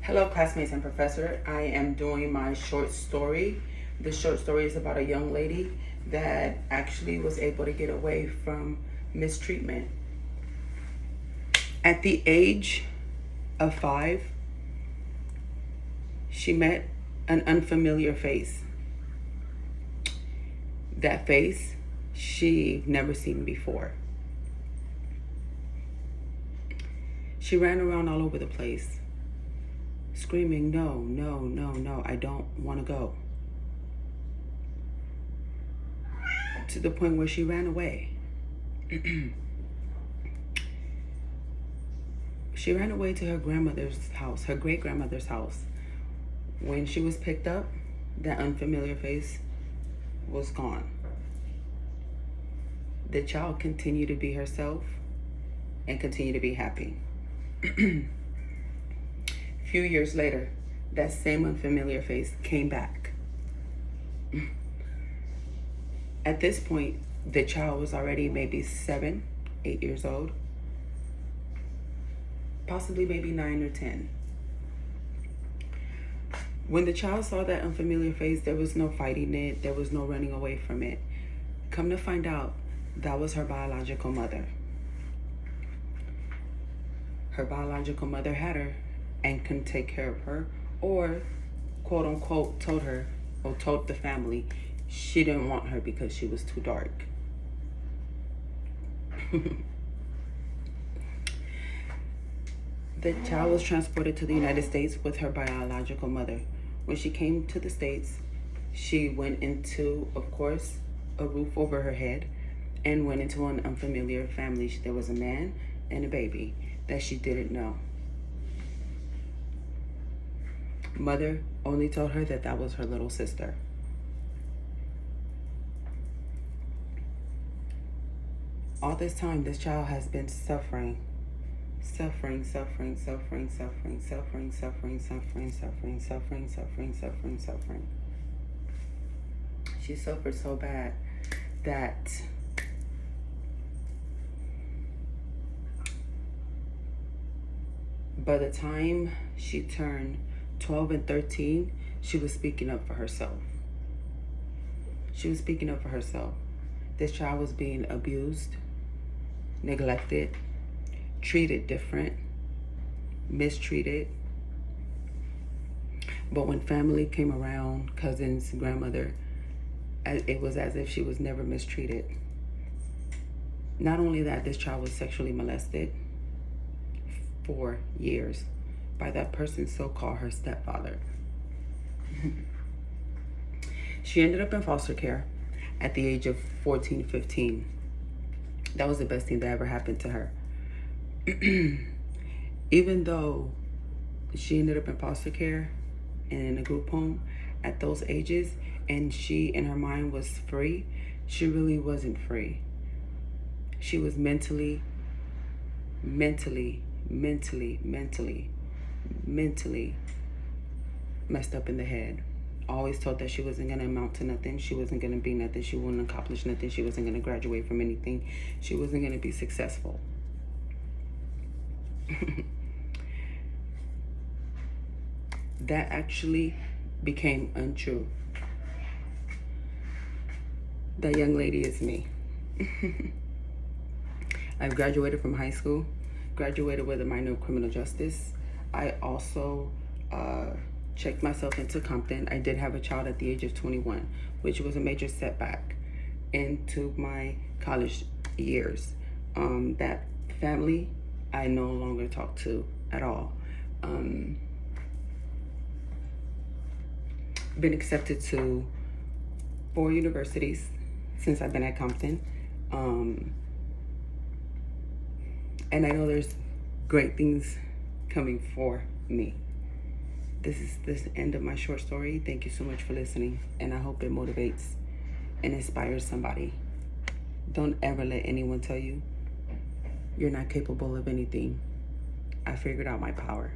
Hello, classmates and professor. I am doing my short story. This short story is about a young lady that actually was able to get away from mistreatment. At the age of 5, she met an unfamiliar face. That face she'd never seen before. She ran around all over the place, screaming, "No, no, no, no, I don't want to go." To the point where she ran away. She ran away to her grandmother's house, her great-grandmother's house. When she was picked up, that unfamiliar face was gone. The child continued to be herself and continued to be happy. Few years later, that same unfamiliar face came back. At this point, the child was already maybe 7, 8 years old, possibly maybe 9 or 10. When the child saw that unfamiliar face, there was no fighting it, there was no running away from it. Come to find out, that was her biological mother. Her biological mother had her and couldn't take care of her, or quote unquote told her, or told the family she didn't want her because she was too dark. The child was transported to the United States with her biological mother. When she came to the States, she went into, of course, a roof over her head and went into an unfamiliar family. There was a man and a baby that she didn't know. Mother only told her that that was her little sister. All this time, this child has been suffering. Suffering. She suffered so bad that by the time she turned 12 and 13, she was speaking up for herself. This child was being abused, neglected, treated different, mistreated. But when family came around, cousins, grandmother, it was as if she was never mistreated. Not only that, this child was sexually molested for years by that person so-called her stepfather. She ended up in foster care at the age of 14, 15. That was the best thing that ever happened to her. Even though she ended up in foster care and in a group home at those ages, and she in her mind was free, she really wasn't free. She was mentally messed up in the head. Always told that she wasn't going to amount to nothing. She wasn't going to be nothing. She wouldn't accomplish nothing. She wasn't going to graduate from anything. She wasn't going to be successful. That actually became untrue. That young lady is me. I've graduated from high school, graduated with a minor in criminal justice. I also checked myself into Compton. I did have a child at the age of 21, which was a major setback into my college years. That family I no longer talk to at all. Been accepted to 4 universities since I've been at Compton. And I know there's great things coming for me. This is the end of my short story. Thank you so much for listening, and I hope it motivates and inspires somebody. Don't ever let anyone tell you you're not capable of anything. I figured out my power.